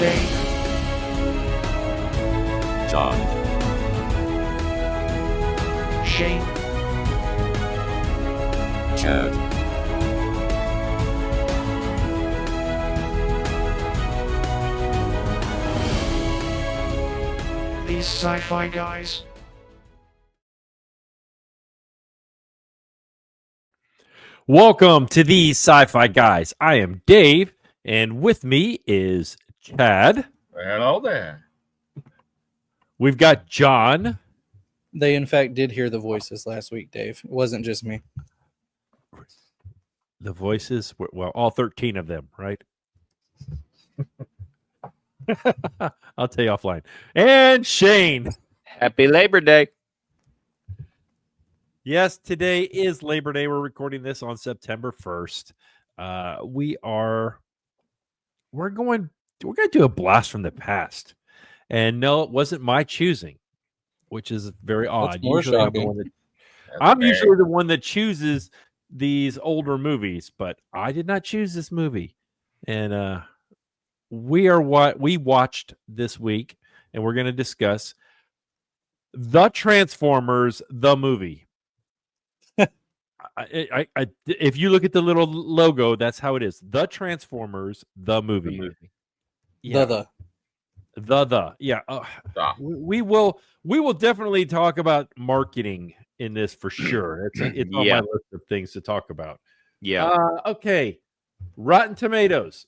Dave, John, Shane, Chad, these sci-fi guys. Welcome to these Sci-Fi Guys. I am Dave, and with me is Chad. Hello there. We've got John. They, in fact, did hear the voices last week, Dave. It wasn't just me. The voices, well, all 13 of them, right? I'll tell you offline. And Shane. Happy Labor Day. Yes, today is Labor Day. We're recording this on September 1st. We're going to do a blast from the past. And no, it wasn't my choosing, which is very odd. more Usually shocking. I'm usually the one that chooses these older movies, but I did not choose this movie. And we watched this week, and we're going to discuss The Transformers, the movie. If you look at the little logo, that's how it is. The Transformers, the movie. Yeah. Yeah. We will definitely talk about marketing in this for sure. It's on my list of things to talk about. Yeah. Okay. Rotten Tomatoes.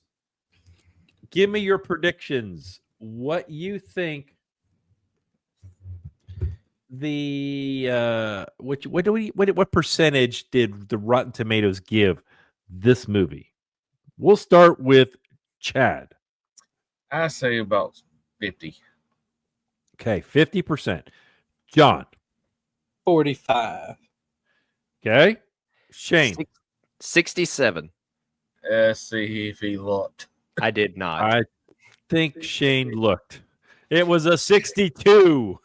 Give me your predictions. What you think what percentage did the Rotten Tomatoes give this movie? We'll start with Chad. I say about 50. Okay, 50%. John. 45. Okay. Shane. 67. Let's see if he looked. I did not. I think Shane looked. It was a 62.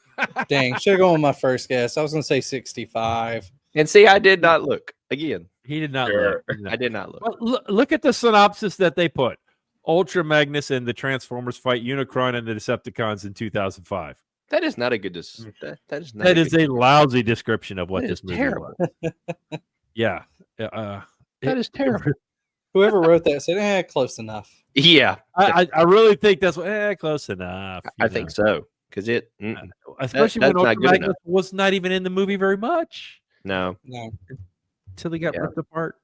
Dang, should have gone with my first guess. I was going to say 65. And see, I did not look. Again, He did not Sure. look. I did not look. Well, look at the synopsis that they put. Ultra Magnus and the Transformers fight Unicron and the Decepticons in 2005. That is not a good that is not That a is good, a lousy description of what that this is movie terrible. was. Yeah. That is terrible. Whoever wrote that said, close enough. Yeah. I really think that's what close enough. I think so. Because Especially that's when not Ultra good Magnus enough. was not even in the movie very much no. No. until he got Yeah. ripped apart.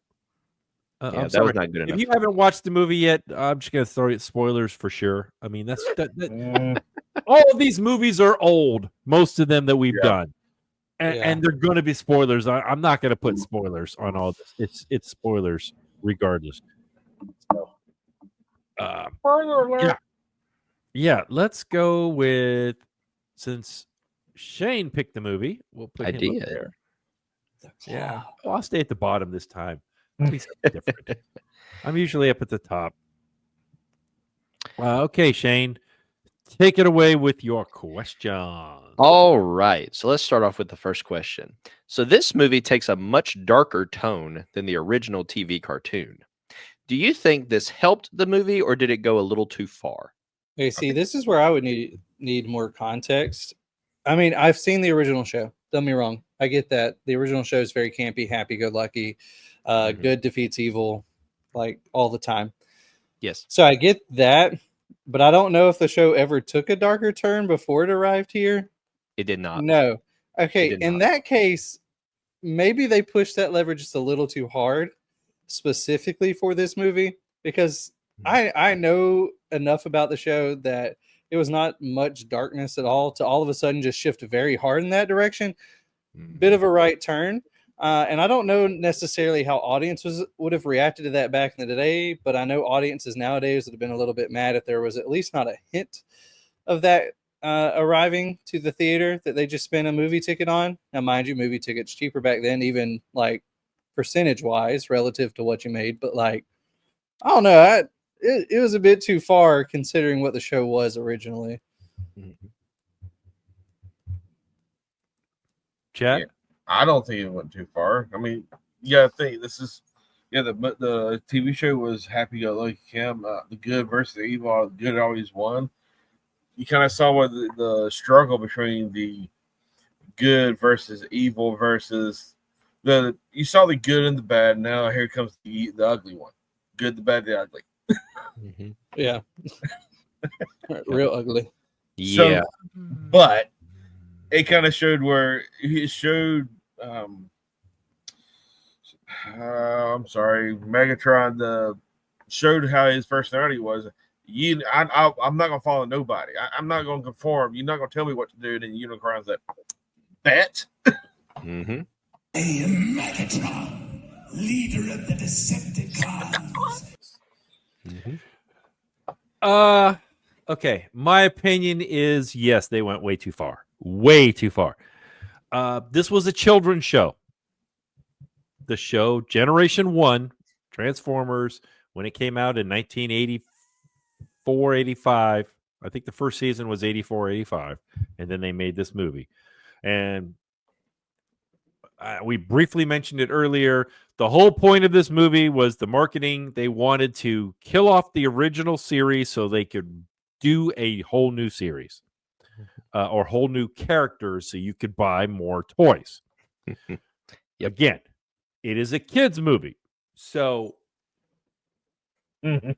Yeah, I'm that sorry. was not good If enough. you haven't watched the movie yet, I'm just going to throw you spoilers for sure. I mean, all of these movies are old, most of them that we've done. And they're going to be spoilers. I'm not going to put spoilers on all this. It's spoilers regardless. So, Spoiler alert. yeah, let's go with, since Shane picked the movie, we'll put I him did. up there. Yeah. Well, I'll stay at the bottom this time. Please something different. I'm usually up at the top. Okay, Shane, take it away with your question. All right. So let's start off with the first question. So this movie takes a much darker tone than the original TV cartoon. Do you think this helped the movie or did it go a little too far? Okay, see, this is where I would need more context. I mean, I've seen the original show. Don't get me wrong. I get that. The original show is very campy, happy-go-lucky. Good defeats evil, like, all the time. Yes. So I get that, but I don't know if the show ever took a darker turn before it arrived here. It did not. No. Okay, did in not. that case, maybe they pushed that lever just a little too hard, specifically for this movie, because I know enough about the show that it was not much darkness at all to all of a sudden just shift very hard in that direction. Bit of a right turn. And I don't know necessarily how audiences would have reacted to that back in the day, but I know audiences nowadays would have been a little bit mad if there was at least not a hint of that arriving to the theater that they just spent a movie ticket on. Now, mind you, movie tickets cheaper back then, even like percentage wise relative to what you made. But like, I don't know. It was a bit too far considering what the show was originally. Chad? Yeah. I don't think it went too far. I mean, you gotta think this is, Yeah, the TV show was Happy Go Lucky Kim, the good versus the evil. The good always won. You kind of saw what the struggle between the good versus evil versus you saw the good and the bad. Now here comes the ugly one. Good, the bad, the ugly. Mm-hmm. Yeah. Real ugly. Yeah. So, but it kind of showed where it showed. I'm sorry, Megatron. Showed how his personality was. I'm not gonna follow nobody. I'm not gonna conform. You're not gonna tell me what to do. And then Unicron's that. Mm-hmm. I am Megatron, leader of the Decepticons. Mm-hmm. Okay. My opinion is yes, they went way too far. Way too far. This was a children's show. The show Generation 1, Transformers, when it came out in 1984, 85. I think the first season was 84, 85. And then they made this movie. And we briefly mentioned it earlier. The whole point of this movie was the marketing. They wanted to kill off the original series so they could do a whole new series or whole new characters so you could buy more toys. Again, it is a kids movie. So in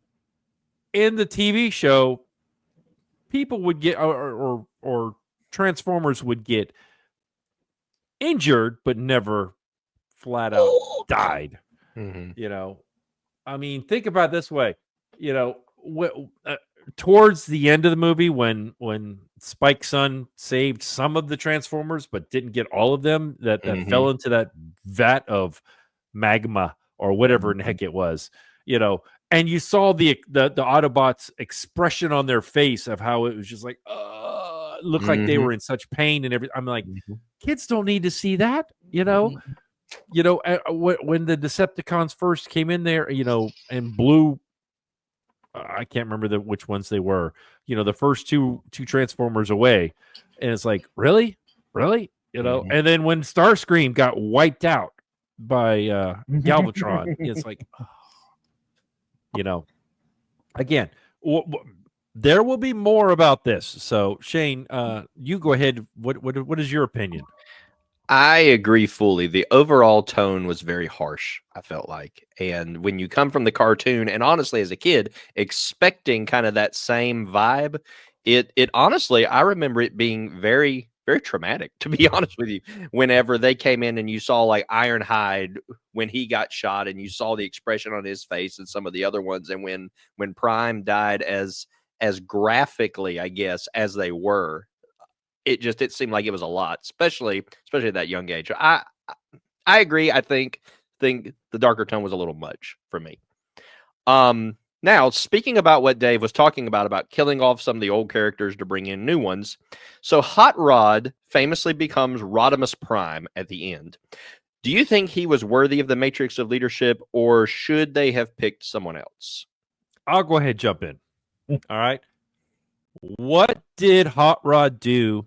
the TV show, people would get or Transformers would get injured, but never flat out died. Mm-hmm. You know, I mean, think about it this way. You know, towards the end of the movie, when Spike's son saved some of the Transformers, but didn't get all of them, that fell into that vat of magma or whatever in the heck it was. You know, and you saw the Autobots' expression on their face of how it was just like, it looked like they were in such pain and everything. I'm like, kids don't need to see that, you know. You know, when the Decepticons first came in there, you know, and blew, I can't remember which ones they were. You know, the first two Transformers away, and it's like, really, you know. And then when Starscream got wiped out by Galvatron, it's like, you know, again, there will be more about this. So Shane, you go ahead. What is your opinion? I agree fully. The overall tone was very harsh, I felt like. And when you come from the cartoon, and honestly, as a kid, expecting kind of that same vibe, it honestly, I remember it being very, very traumatic, to be honest with you. Whenever they came in and you saw like Ironhide when he got shot, and you saw the expression on his face and some of the other ones, and when Prime died as graphically, I guess, as they were. It seemed like it was a lot, especially at that young age. I agree. I think the darker tone was a little much for me. Now, speaking about what Dave was talking about killing off some of the old characters to bring in new ones. So Hot Rod famously becomes Rodimus Prime at the end. Do you think he was worthy of the Matrix of Leadership, or should they have picked someone else? I'll go ahead and jump in. All right. What did Hot Rod do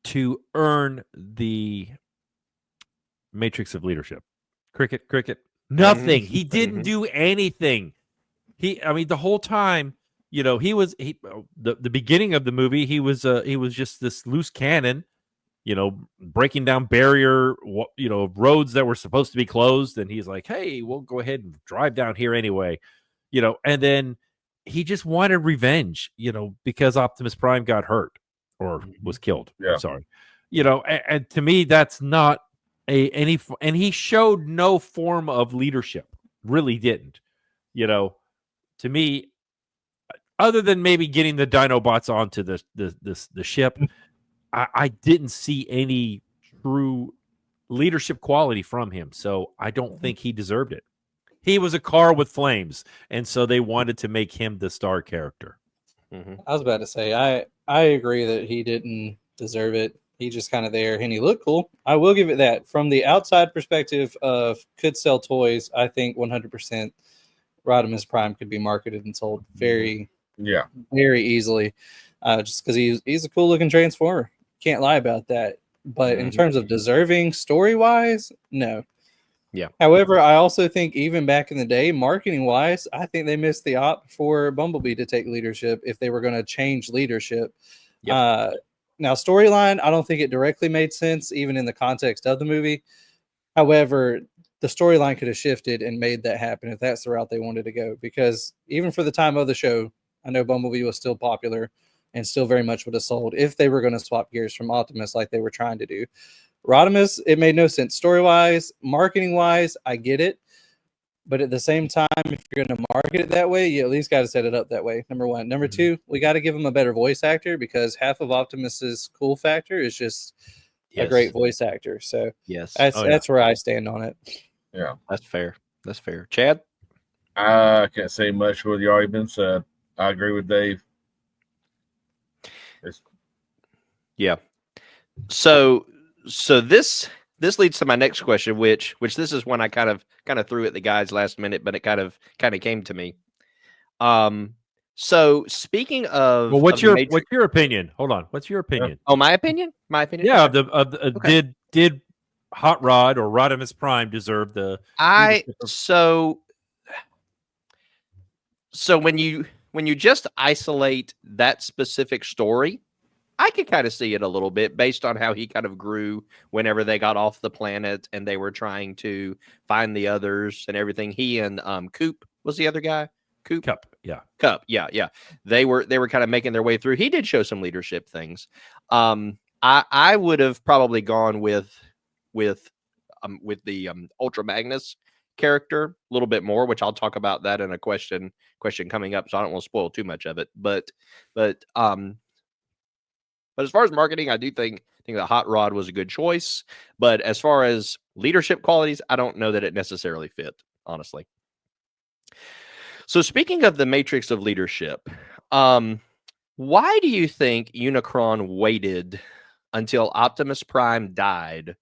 to earn the Matrix of Leadership? Cricket. Nothing. He didn't do anything. The whole time, you know, the beginning of the movie, he was just this loose cannon, you know, breaking down barrier, you know, roads that were supposed to be closed. And he's like, hey, we'll go ahead and drive down here anyway, you know, and then he just wanted revenge, you know, because Optimus Prime got hurt or was killed. Yeah. I'm sorry. You know, and to me, that's not and he showed no form of leadership. Really didn't. You know, to me, other than maybe getting the Dinobots onto the ship, I didn't see any true leadership quality from him. So I don't think he deserved it. He was a car with flames, and so they wanted to make him the star character. I was about to say, I agree that he didn't deserve it. He just kind of there, and he looked cool. I will give it that. From the outside perspective of could sell toys, I think 100% Rodimus Prime could be marketed and sold very easily, just because he's a cool looking Transformer. Can't lie about that. But in terms of deserving story wise, no. Yeah. However, I also think even back in the day, marketing wise, I think they missed the op for Bumblebee to take leadership if they were going to change leadership. Yep. Now, storyline, I don't think it directly made sense, even in the context of the movie. However, the storyline could have shifted and made that happen if that's the route they wanted to go. Because even for the time of the show, I know Bumblebee was still popular and still very much would have sold if they were going to swap gears from Optimus like they were trying to do. Rodimus, it made no sense story-wise, marketing-wise. I get it, but at the same time, if you're going to market it that way, you at least got to set it up that way. Number one. Number two, we got to give him a better voice actor because half of Optimus's cool factor is just a great voice actor. So yes, that's where I stand on it. Yeah, that's fair. That's fair. Chad, I can't say much what you already been said. I agree with Dave. Yeah. So this leads to my next question, which this is one I kind of threw at the guys last minute, but it kind of came to me. So speaking of, well, what's your opinion? Hold on, what's your opinion? Oh, my opinion. Yeah, okay. Did Hot Rod or Rodimus Prime deserve the? So when you just isolate that specific story, I could kind of see it a little bit based on how he kind of grew whenever they got off the planet and they were trying to find the others and everything. He and Coop was the other guy. Cup. Yeah. They were kind of making their way through. He did show some leadership things. I would have probably gone with the Ultra Magnus character a little bit more, which I'll talk about that in a question coming up, so I don't want to spoil too much of it. But as far as marketing, I do think that Hot Rod was a good choice. But as far as leadership qualities, I don't know that it necessarily fit, honestly. So speaking of the matrix of leadership, why do you think Unicron waited until Optimus Prime died,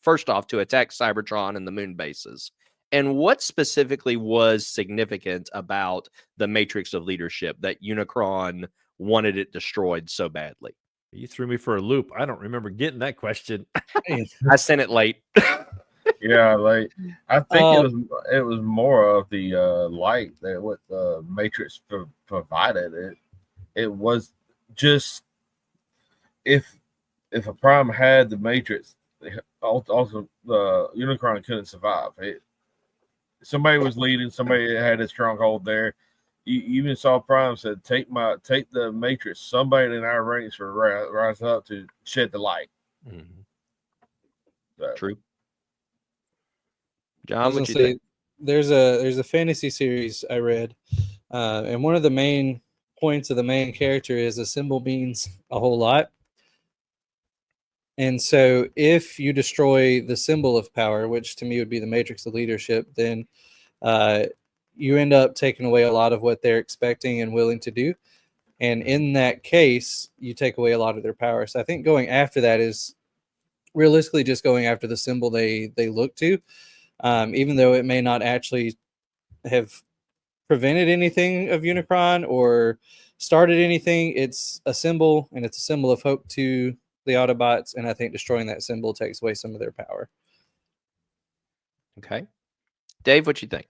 first off, to attack Cybertron and the moon bases? And what specifically was significant about the matrix of leadership that Unicron wanted it destroyed so badly? You threw me for a loop. I don't remember getting that question. I sent it late. Yeah, like I think it was more of the light that what the Matrix provided. It was just if a Prime had the Matrix, also the Unicron couldn't survive. Somebody was leading, somebody had a stronghold there. You even saw Prime said, take the Matrix. Somebody in our ranks will rise up to shed the light. Mm-hmm. So. True. John, what you think? There's a fantasy series I read, and one of the main points of the main character is a symbol means a whole lot. And so if you destroy the symbol of power, which to me would be the matrix of leadership, then you end up taking away a lot of what they're expecting and willing to do. And in that case, you take away a lot of their power. So I think going after that is realistically just going after the symbol they look to, even though it may not actually have prevented anything of Unicron or started anything. It's a symbol, and it's a symbol of hope to the Autobots, and I think destroying that symbol takes away some of their power. Okay. Dave, what you think?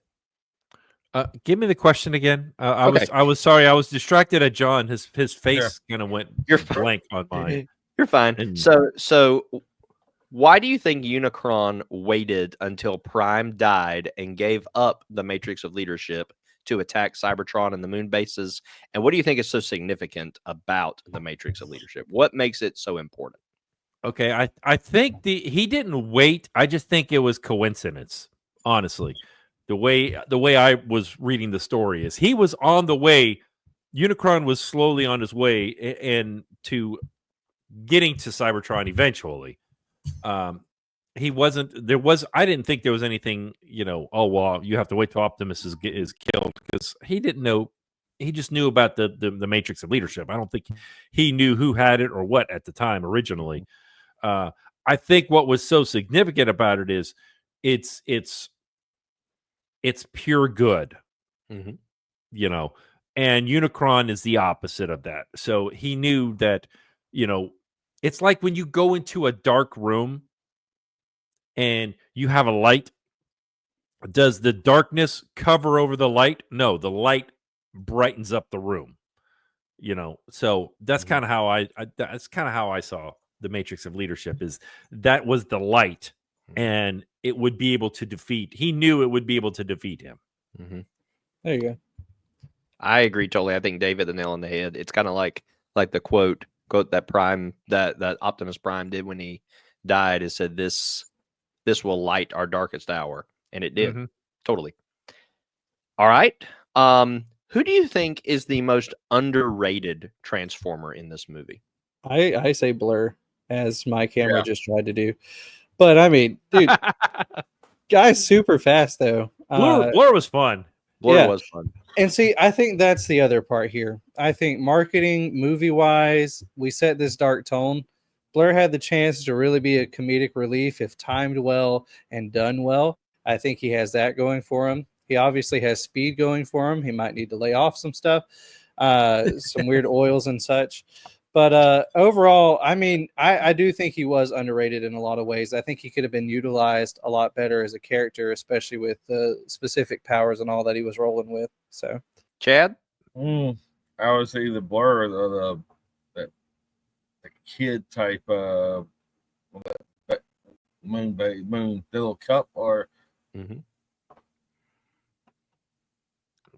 Give me the question again. I was sorry. I was distracted at John. His face kind of went blank on mine. You're fine. So why do you think Unicron waited until Prime died and gave up the matrix of leadership to attack Cybertron and the moon bases? And what do you think is so significant about the matrix of leadership? What makes it so important? Okay, I think he didn't wait. I just think it was coincidence, honestly. The way I was reading the story is he was on the way. Unicron was slowly on his way and to getting to Cybertron eventually. He wasn't. There was. I didn't think there was anything. Oh well, you have to wait till Optimus is killed, because he didn't know. He just knew about the matrix of leadership. I don't think he knew who had it or what at the time originally. I think what was so significant about it is it's pure good, and Unicron is the opposite of that. So he knew that, it's like when you go into a dark room and you have a light Does the darkness cover over the light? No, the light brightens up the room. So that's kind of how I saw the Matrix of Leadership. Is that was the light, and it would be able to defeat. He knew it would be able to defeat him. Mm-hmm. There you go. I agree totally. I think Dave hit the nail on the head. It's kind of like the quote that Prime that Optimus Prime did when he died. It said, "This will light our darkest hour," and it did. Totally. All right. Who do you think is the most underrated Transformer in this movie? I say Blur, as my camera just tried to do. But I mean, dude, guy's super fast though. Blur was fun. Blur was fun. And see, I think that's the other part here. I think marketing, movie-wise, we set this dark tone. Blur had the chance to really be a comedic relief if timed well and done well. I think he has that going for him. He obviously has speed going for him. He might need to lay off some stuff, some weird oils and such. But overall, I mean, I do think he was underrated in a lot of ways. I think he could have been utilized a lot better as a character, especially with the specific powers and all that he was rolling with. So, Chad? I would say the Blur or the kid type that moon little cup or.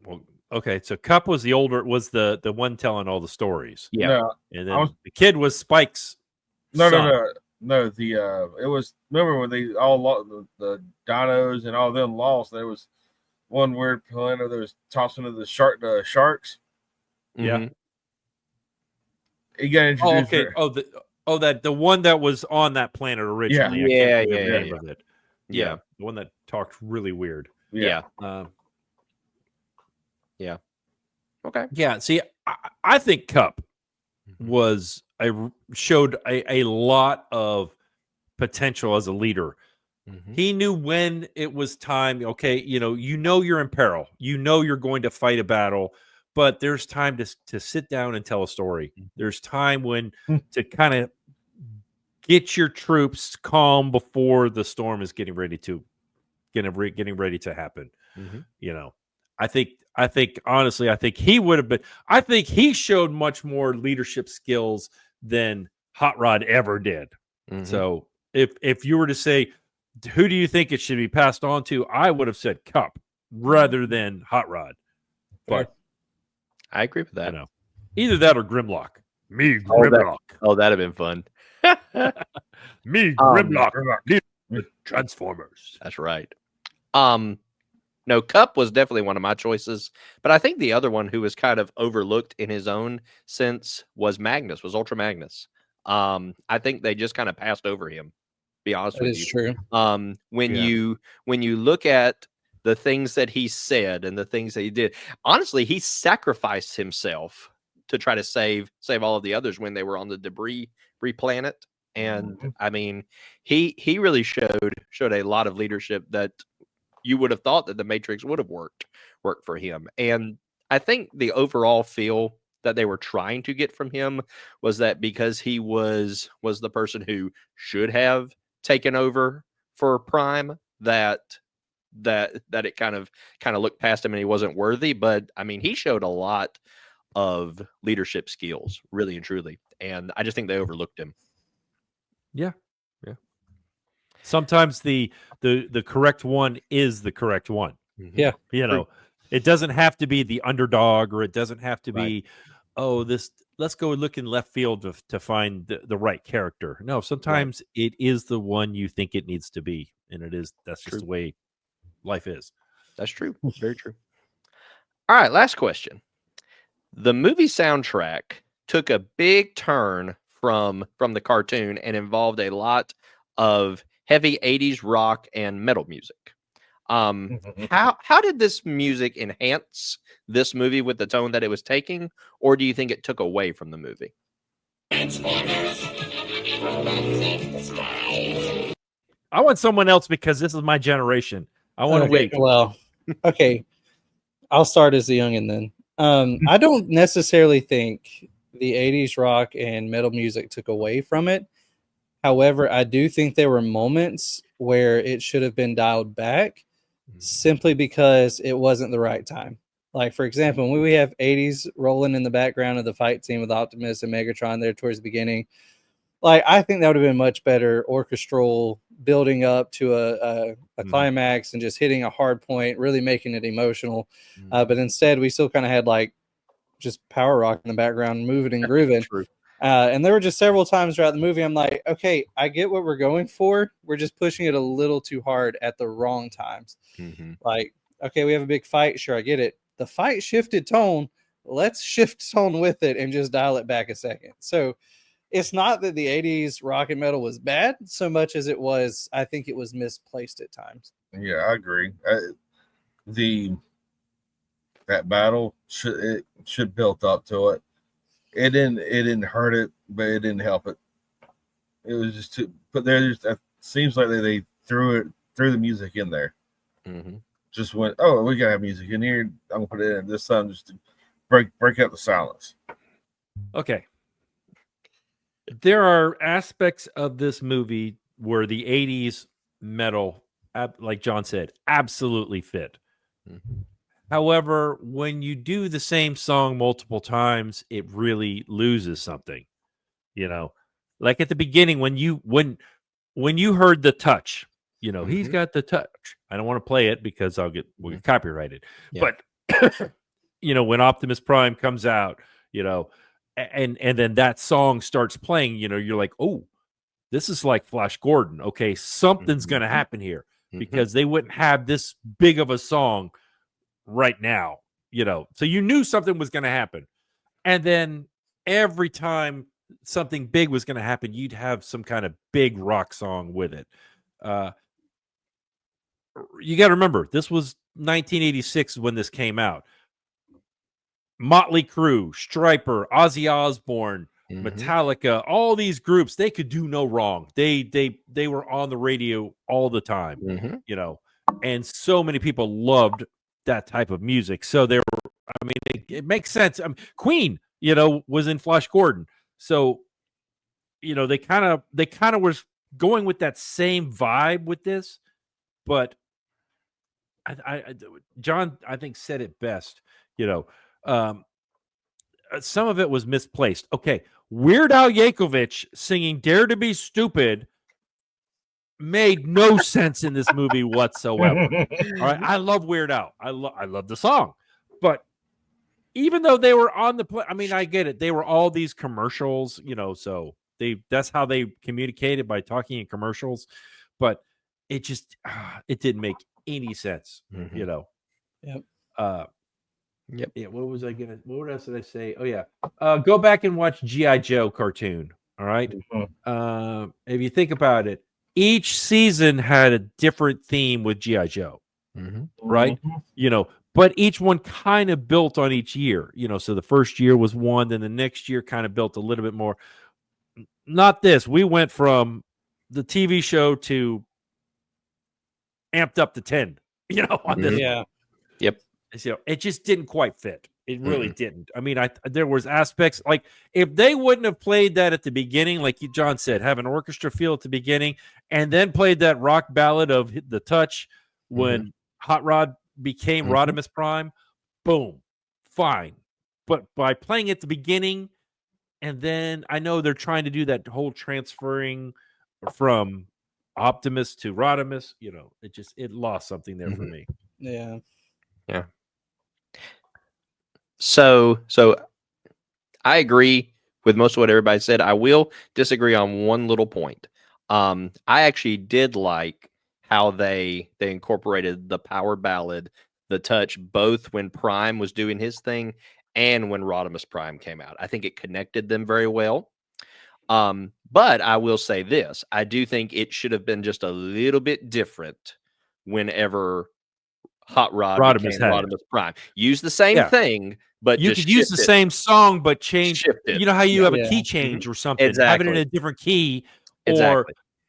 Well, okay, so Cup was the one telling all the stories. Yeah, no, and then the kid was Spike's. No. son. It was, remember when they all lost the dinos and all of them lost. There was one weird planet that was tossed into the sharks. Yeah, he got introduced. The one that was on that planet originally. Yeah. The one that talked really weird. Yeah. Okay. Yeah. See, I think Cup showed a lot of potential as a leader. He knew when it was time. Okay, you're in peril. You're going to fight a battle, but there's time to sit down and tell a story. There's time when to kind of get your troops calm before the storm is getting ready to happen. I think honestly, he would have been. I think he showed much more leadership skills than Hot Rod ever did. So if you were to say, who do you think it should be passed on to, I would have said Cup rather than Hot Rod. But I agree with that. Either that or Grimlock. Me, Grimlock. That'd have been fun. Me, Grimlock. Transformers. That's right. No, Cup was definitely one of my choices, but I think the other one who was kind of overlooked in his own sense was Ultra Magnus. I think they just kind of passed over him. Be honest with you. That is true. When you look at the things that he said and the things that he did, honestly, he sacrificed himself to try to save all of the others when they were on the debris planet. And I mean, he really showed a lot of leadership that you would have thought that the Matrix would have worked for him. And I think the overall feel that they were trying to get from him was that because he was the person who should have taken over for Prime, that it kind of looked past him and he wasn't worthy. But I mean, he showed a lot of leadership skills, really and truly. And I just think they overlooked him. Yeah. Sometimes the correct one is the correct one. Yeah. It doesn't have to be the underdog, or it doesn't have to be, let's go look in left field to find the right character. No, sometimes it is the one you think it needs to be. And that's just the way life is. That's true. Very true. All right. Last question. The movie soundtrack took a big turn from the cartoon and involved a lot of heavy 80s rock and metal music. How did this music enhance this movie with the tone that it was taking, or do you think it took away from the movie? I want someone else because this is my generation. I want to wait. Well, okay. I'll start as the youngin' then. I don't necessarily think the 80s rock and metal music took away from it. However, I do think there were moments where it should have been dialed back simply because it wasn't the right time. Like, for example, when we have 80s rolling in the background of the fight scene with Optimus and Megatron there towards the beginning, like, I think that would have been much better orchestral, building up to a climax and just hitting a hard point, really making it emotional. But instead, we still kind of had like just power rock in the background, moving and grooving. And there were just several times throughout the movie, I'm like, okay, I get what we're going for. We're just pushing it a little too hard at the wrong times. Like, okay, we have a big fight. Sure, I get it. The fight shifted tone. Let's shift tone with it and just dial it back a second. So it's not that the 80s rock and metal was bad so much as it was, I think it was misplaced at times. Yeah, I agree. That battle should built up to it. It didn't hurt it, but it didn't help it. It was just too. But it seems like they threw the music in there. Just went, oh, we gotta have music in here. I'm gonna put it in this time just to break up the silence. Okay. There are aspects of this movie where the 80s metal, like John said, absolutely fit. However, when you do the same song multiple times, it really loses something. You know, like at the beginning when you heard the touch, you know, he's got the touch. I don't want to play it because we'll get copyrighted. Yeah. But you know, when Optimus Prime comes out, you know, and then that song starts playing, you know, you're like, oh, this is like Flash Gordon. Okay, something's gonna happen here because they wouldn't have this big of a song right now, you know, so you knew something was going to happen. And then every time something big was going to happen, you'd have some kind of big rock song with it. You got to remember, this was 1986 when this came out. Motley Crue, Stryper, Ozzy Osbourne, Metallica, all these groups, they could do no wrong. They were on the radio all the time, you know, and so many people loved that type of music. So there were, I mean, it makes sense. Queen, you know, was in Flash Gordon. So, you know, they kind of was going with that same vibe with this, but John, I think said it best, you know, some of it was misplaced. Okay. Weird Al Yankovic singing Dare to Be Stupid made no sense in this movie whatsoever. All right, I love Weird Al. I love the song, but even though they were on the play, I mean, I get it. They were all these commercials, you know, so that's how they communicated, by talking in commercials. But it just it didn't make any sense, you know. Yep. Yeah. What else did I say? Oh yeah. Go back and watch G.I. Joe cartoon. All right. If you think about it, each season had a different theme with G.I. Joe, right? You know, but each one kind of built on each year, you know, so the first year was one, then the next year kind of built a little bit more. Not this. We went from the TV show to amped up to 10, you know, on this. Yeah. Yep. So it just didn't quite fit. It really didn't. I mean, there was aspects like if they wouldn't have played that at the beginning, like John said, have an orchestra feel at the beginning, and then played that rock ballad of the touch when Hot Rod became Rodimus Prime, boom, fine. But by playing at the beginning, and then I know they're trying to do that whole transferring from Optimus to Rodimus, you know, it lost something there for me. Yeah. Yeah. So I agree with most of what everybody said. I will disagree on one little point. I actually did like how they incorporated the power ballad, the touch, both when Prime was doing his thing and when Rodimus Prime came out. I think it connected them very well. But I will say this. I do think it should have been just a little bit different whenever Hot Rod became Rodimus Prime. Use the same thing, but you could use the same song, but change. You know how you have a key change or something. Exactly. Have it in a different key,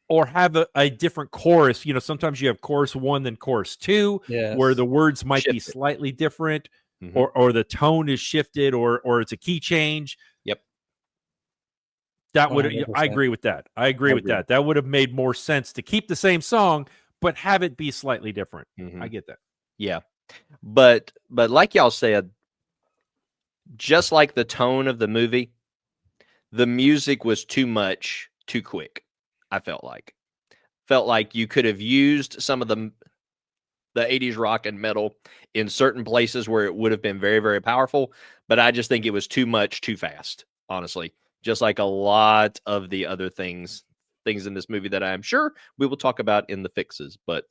or have a different chorus. You know, sometimes you have chorus 1 then chorus 2, where the words might be slightly different, or the tone is shifted, or it's a key change. Yep. That would. I agree with that. I agree with that. That would have made more sense to keep the same song, but have it be slightly different. Mhm. I get that. Yeah. But like y'all said, just like the tone of the movie, the music was too much too quick. I felt like you could have used some of the 80s rock and metal in certain places where it would have been very, very powerful, but I just think it was too much too fast, honestly. Just like a lot of the other things in this movie that I'm sure we will talk about in the fixes, but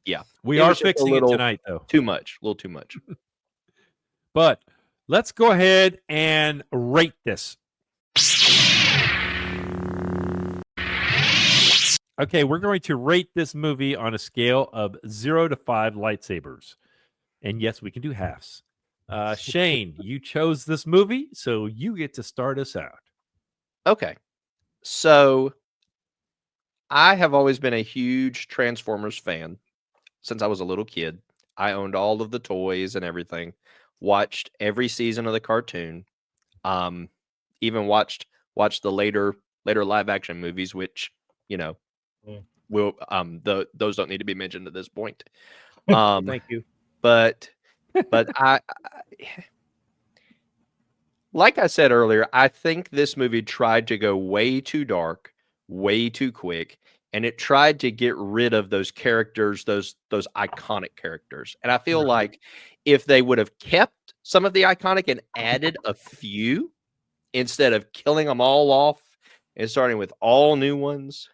yeah. We It are was just a fixing it little tonight, though. Too much, a little too much. But let's go ahead and rate this. Okay, we're going to rate this movie on a scale of 0 to 5 lightsabers. And yes, we can do halves. Shane, you chose this movie, so you get to start us out. Okay. So I have always been a huge Transformers fan since I was a little kid. I owned all of the toys and everything. Watched every season of the cartoon. Even watched the later live action movies, which will those don't need to be mentioned at this point. Thank you. But I like I said earlier, I think this movie tried to go way too dark, way too quick, and it tried to get rid of those characters, those iconic characters. And I feel like if they would have kept some of the iconic and added a few instead of killing them all off and starting with all new ones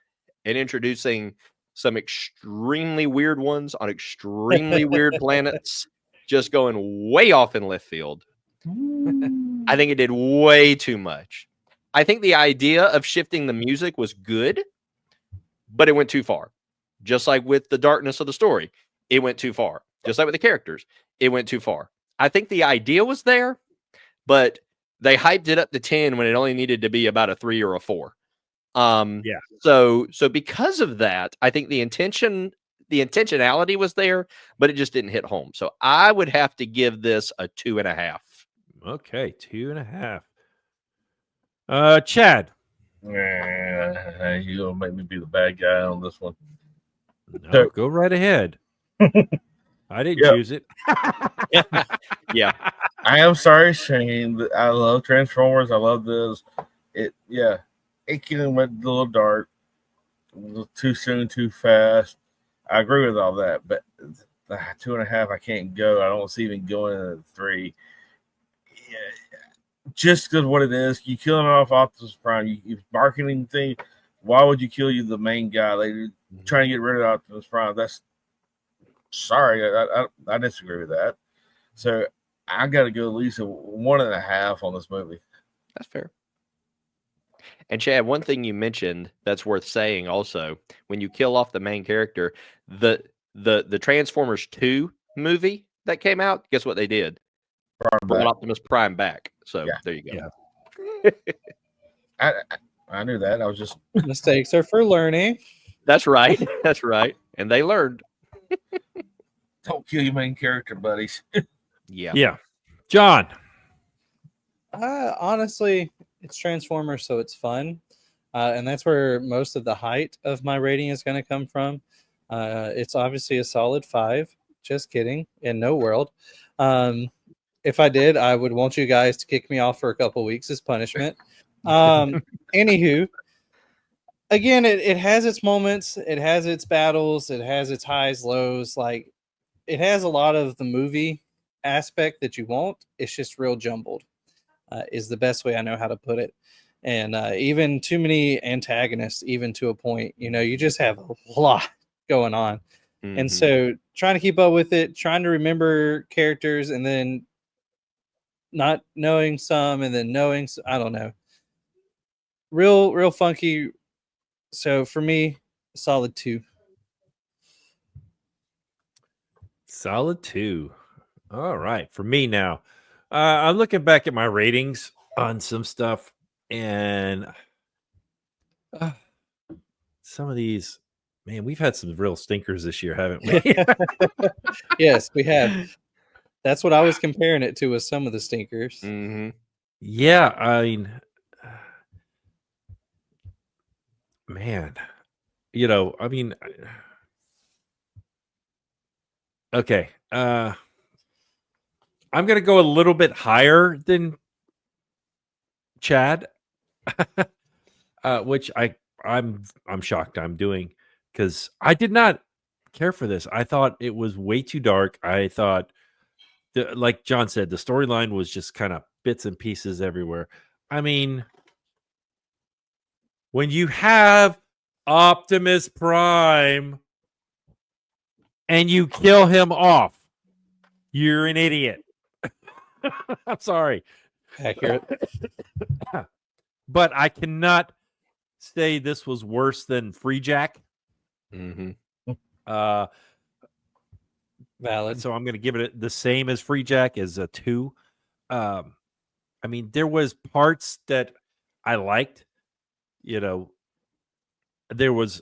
and introducing some extremely weird ones on extremely weird planets, just going way off in left field. I think it did way too much. I think the idea of shifting the music was good, but it went too far. Just like with the darkness of the story, it went too far. Just like with the characters, it went too far. I think the idea was there, but they hyped it up to 10 when it only needed to be about a 3 or a 4. Yeah. So because of that, I think the intentionality was there, but it just didn't hit home. So I would have to give this a 2.5. Okay, 2.5. Chad. Yeah, you're gonna make me be the bad guy on this one. No, go right ahead. I didn't choose it. Yeah. I am sorry, Shane. I love Transformers. I love this. It can went a little dark, a little too soon, too fast. I agree with all that, but 2.5, I can't go. I don't see even going at 3. Yeah, just because what it is, you killing off Optimus Prime, you marketing thing. Why would you kill the main guy? They're trying to get rid of Optimus Prime. That's sorry, I disagree with that. So I got to go at least a 1.5 on this movie. That's fair. And Chad, one thing you mentioned that's worth saying also, when you kill off the main character, the Transformers 2 movie that came out, guess what they did? Brought Optimus Prime back. So there you go. Yeah. I knew that. I was just Mistakes are for learning. That's right. That's right. And they learned. don't kill your main character, buddies. Yeah. John. Honestly, it's Transformers, so it's fun. And that's where most of the height of my rating is going to come from. It's obviously a solid 5. Just kidding. In no world. If I did, I would want you guys to kick me off for a couple weeks as punishment. Anywho, again, it has its moments. It has its battles. It has its highs, lows. Like, it has a lot of the movie aspect that you want. It's just real jumbled. Is the best way I know how to put it. And even too many antagonists, even to a point, you just have a lot going on. Mm-hmm. And so trying to keep up with it, trying to remember characters, and then not knowing some, and then knowing, I don't know. Real funky. So for me, solid 2. Solid 2. All right. For me now, I'm looking back at my ratings on some stuff, and some of these, man, we've had some real stinkers this year, haven't we? Yes, we have. That's what I was comparing it to, with some of the stinkers. Mm-hmm. Yeah, I mean, man, Okay. I'm gonna go a little bit higher than Chad, which I'm shocked I'm doing, because I did not care for this. I thought it was way too dark. I thought, like John said, the storyline was just kind of bits and pieces everywhere. I mean, when you have Optimus Prime and you kill him off, you're an idiot. I'm sorry. Accurate. But I cannot say this was worse than Free Jack. Valid. So I'm going to give it the same as Free Jack, as a 2. I mean, there was parts that I liked. There was,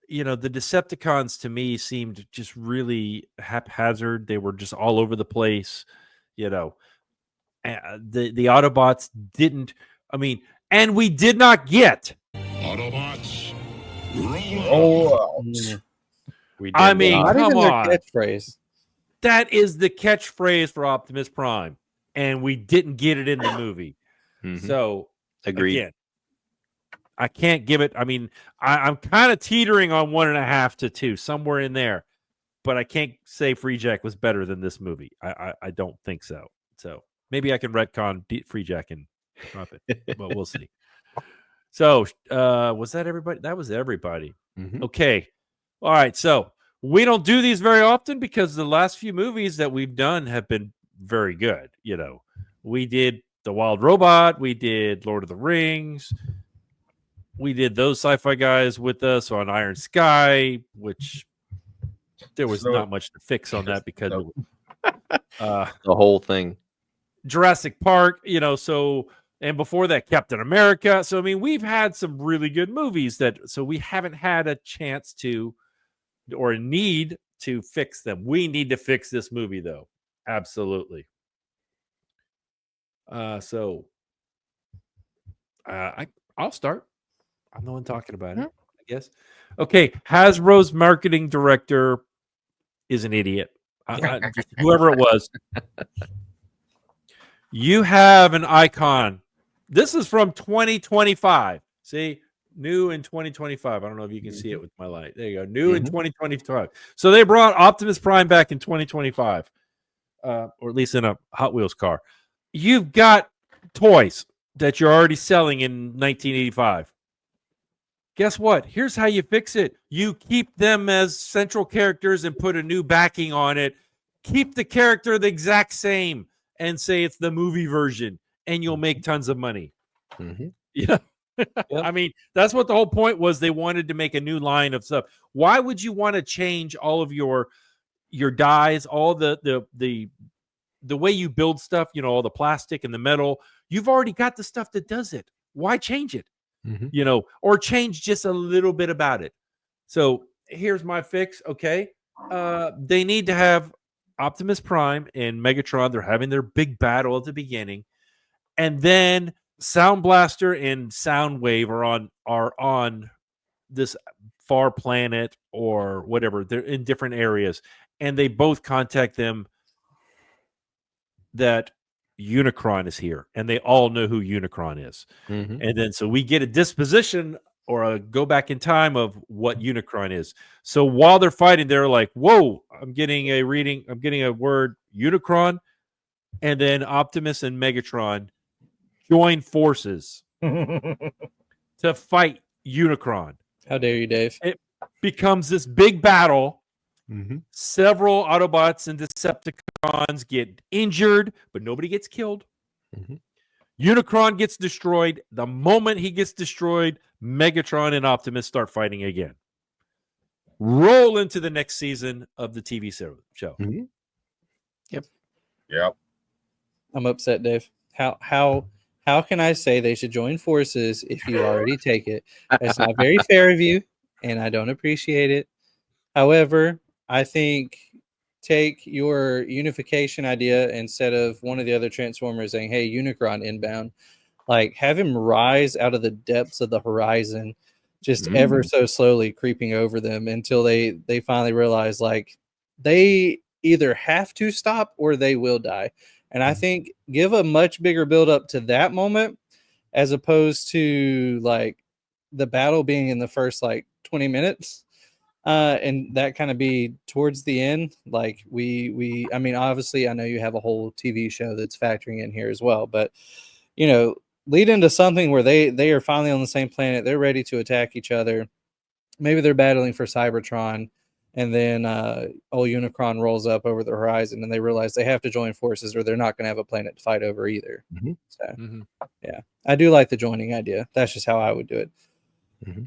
the Decepticons to me seemed just really haphazard. They were just all over the place. The Autobots didn't. I mean, and we did not get Autobots, roll out. We I did mean, not. Not come even their on. catchphrase. That is the catchphrase for Optimus Prime, and we didn't get it in the movie. Mhm. So, Agreed. again, I can't give it. I mean, I'm kind of teetering on 1.5 to 2, somewhere in there, but I can't say Free Jack was better than this movie. I don't think so. So maybe I can retcon Free Jack and drop it, but we'll see. So was that everybody? That was everybody. Mhm. Okay. All right. So we don't do these very often because the last few movies that we've done have been very good. We did The Wild Robot. We did Lord of the Rings. We did those sci-fi guys with us on Iron Sky, which there was not much to fix on that because The whole thing. Jurassic Park, so, and before that, Captain America. So, I mean, we've had some really good movies so we haven't had a chance to, or a need to fix them. We need to fix this movie, though. Absolutely. I'll start. I'm the one talking about it, I guess. Okay. Hasbro's marketing director is an idiot. Just whoever it was. You have an icon. This is from 2025. See, new in 2025. I don't know if you can see it with my light. There you go. New in 2025. So they brought Optimus Prime back in 2025, or at least in a Hot Wheels car. You've got toys that you're already selling in 1985. Guess what? Here's how you fix it. You keep them as central characters and put a new backing on it. Keep the character the exact same and say it's the movie version, and you'll make tons of money. Yeah. I mean, that's what the whole point was. They wanted to make a new line of stuff. Why would you want to change all of your dyes, all the way you build stuff, all the plastic and the metal? You've already got the stuff that does it. Why change it? Or change just a little bit about it. So here's my fix. Okay. They need to have Optimus Prime and Megatron. They're having their big battle at the beginning. And then Sound Blaster and Soundwave are on this far planet or whatever. They're in different areas. And they both contact them that Unicron is here, and they all know who Unicron is. And then so we get a disposition or a go back in time of what Unicron is. So while they're fighting, they're like, whoa, I'm getting a word Unicron, and then Optimus and Megatron join forces to fight Unicron. How dare you, Dave? It becomes this big battle. Several Autobots and Decepticons get injured, but nobody gets killed. Unicron gets destroyed. The moment he gets destroyed, Megatron and Optimus start fighting again. Roll into the next season of the TV show. Yep. I'm upset, Dave. How can I say they should join forces if you already take it? That's not very fair of you, and I don't appreciate it. However, I think take your unification idea instead of one of the other Transformers saying, hey, Unicron inbound. Like, have him rise out of the depths of the horizon, just ever so slowly creeping over them until they finally realize, like, they either have to stop or they will die. And I think give a much bigger build up to that moment as opposed to like the battle being in the first like 20 minutes. And that kind of be towards the end. Like I mean, obviously I know you have a whole TV show that's factoring in here as well, but you know, lead into something where they are finally on the same planet. They're ready to attack each other. Maybe they're battling for Cybertron, and then old Unicron rolls up over the horizon, and they realize they have to join forces, or they're not going to have a planet to fight over either. Mm-hmm. So, yeah, I do like the joining idea. That's just how I would do it. Mm-hmm.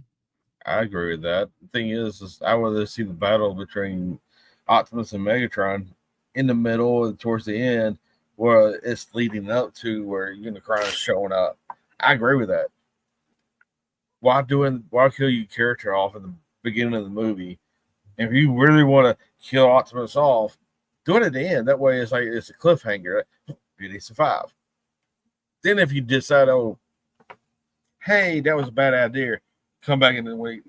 I agree with that. The thing is I would rather see the battle between Optimus and Megatron in the middle and towards the end, where it's leading up to where Unicron is showing up. I agree with that. Why kill your character off in the beginning of the movie? And if you really want to kill Optimus off, do it at the end. That way it's like it's a cliffhanger. Did he survive? Then if you decide, oh, hey, that was a bad idea, come back in the way,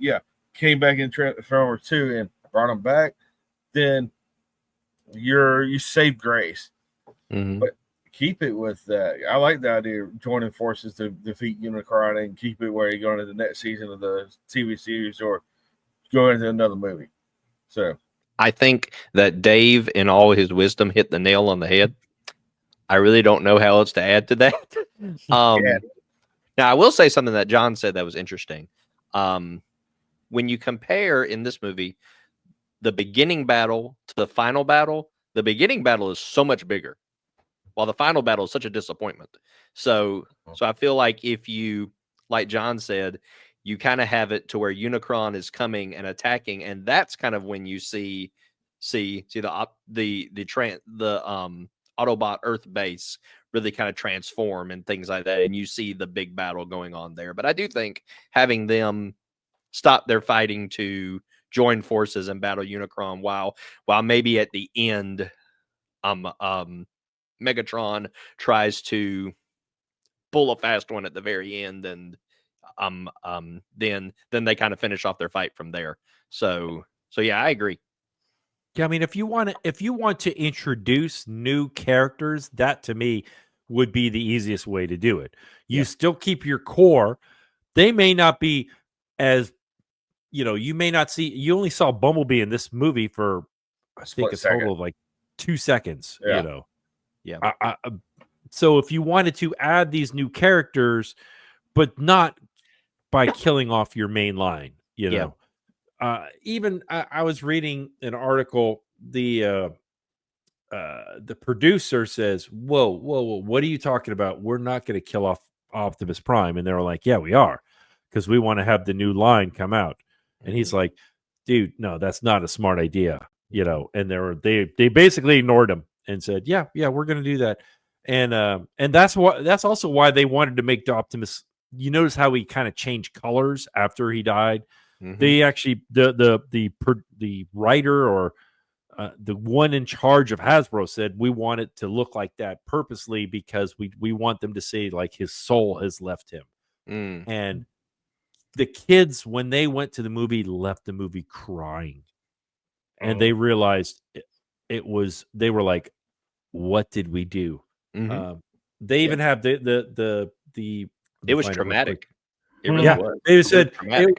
came back in Transformers 2 and brought him back, then you saved grace. Mm-hmm. But keep it with that. I like the idea of joining forces to defeat Unicron and keep it where you're going to the next season of the TV series or go into another movie. So I think that Dave, in all his wisdom, hit the nail on the head. I really don't know how else to add to that. Now, I will say something that John said that was interesting. When you compare in this movie the beginning battle to the final battle, the beginning battle is so much bigger, while the final battle is such a disappointment. So I feel like if you, like John said, you kind of have it to where Unicron is coming and attacking, and that's kind of when you see the Autobot Earth base really kind of transform and things like that, and you see the big battle going on there. But I do think having them stop their fighting to join forces and battle Unicron, while maybe at the end, Megatron tries to pull a fast one at the very end, and then they kind of finish off their fight from there. So yeah, I agree. Yeah, I mean, if you want to introduce new characters, that to me would be the easiest way to do it. You still keep your core. They may not be as, you may not see. You only saw Bumblebee in this movie for I think a total of like 2 seconds. So if you wanted to add these new characters, but not by killing off your main line, even I was reading an article. The producer says, whoa, what are you talking about? We're not going to kill off Optimus Prime. And they were like, yeah, we are, because we want to have the new line come out. And he's like, dude, no, that's not a smart idea, and they basically ignored him and said, yeah, we're going to do that. And that's also why they wanted to make the Optimus. You notice how he kind of changed colors after he died. Mm-hmm. They actually the writer or the one in charge of Hasbro said we want it to look like that purposely because we want them to say like his soul has left him. And the kids, when they went to the movie, left the movie crying, and they realized they were like, what did we do? Mm-hmm. They even have the it was traumatic. It really was. They said it was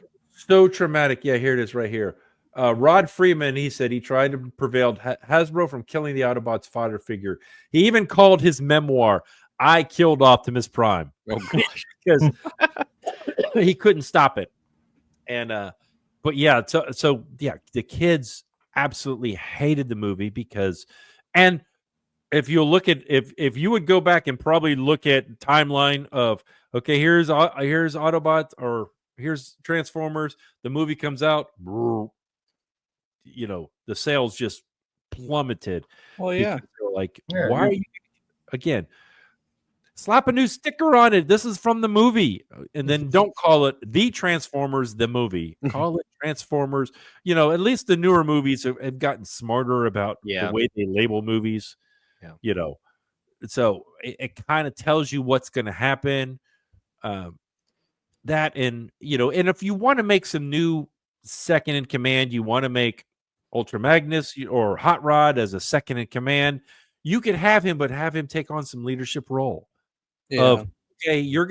so traumatic. Yeah, here it is right here. Rod Freeman, he said he tried to prevail Hasbro from killing the Autobots fodder figure. He even called his memoir, I Killed Optimus Prime. Oh, gosh. Because he couldn't stop it. And but yeah, so the kids absolutely hated the movie because, and if you look at if you would go back and probably look at timeline of, okay, here's Autobots or here's Transformers, the movie comes out, the sales just plummeted. Well, yeah. Like, why are you, again, slap a new sticker on it. This is from the movie. And then don't call it The Transformers, the movie. Call it Transformers. At least the newer movies have gotten smarter about the way they label movies. Yeah. So it kind of tells you what's going to happen. That and if you want to make some new second in command, you want to make Ultra Magnus or Hot Rod as a second in command. You could have him, but have him take on some leadership role. Of okay, you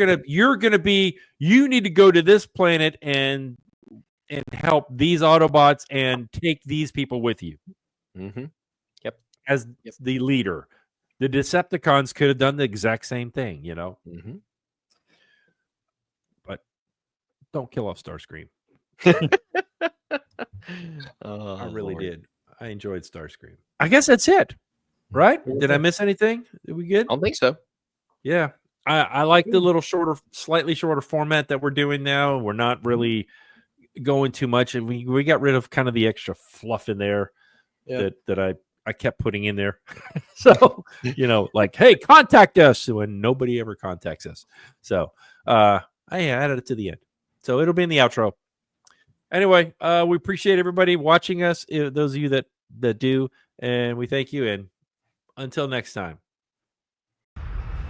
need to go to this planet and help these Autobots and take these people with you. Mm-hmm. As the leader. The Decepticons could have done the exact same thing, Mm-hmm. But don't kill off Starscream. I really did. I enjoyed Starscream. I guess that's it, right? Did I miss anything? Did we good? I don't think so. Yeah. I like the little slightly shorter format that we're doing now. We're not really going too much, and we got rid of kind of the extra fluff in there that I kept putting in there. So, like, hey, contact us when nobody ever contacts us. So I added it to the end. So it'll be in the outro. Anyway, we appreciate everybody watching us, those of you that do, and we thank you. And until next time.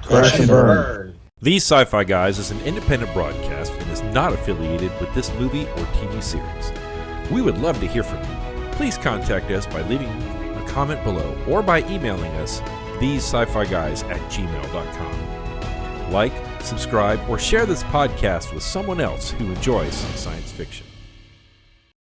Crash and burn. These Sci-Fi Guys is an independent broadcast and is not affiliated with this movie or TV series. We would love to hear from you. Please contact us by leaving a comment below or by emailing us thesciFiGuys@gmail.com. Like, subscribe, or share this podcast with someone else who enjoys science fiction.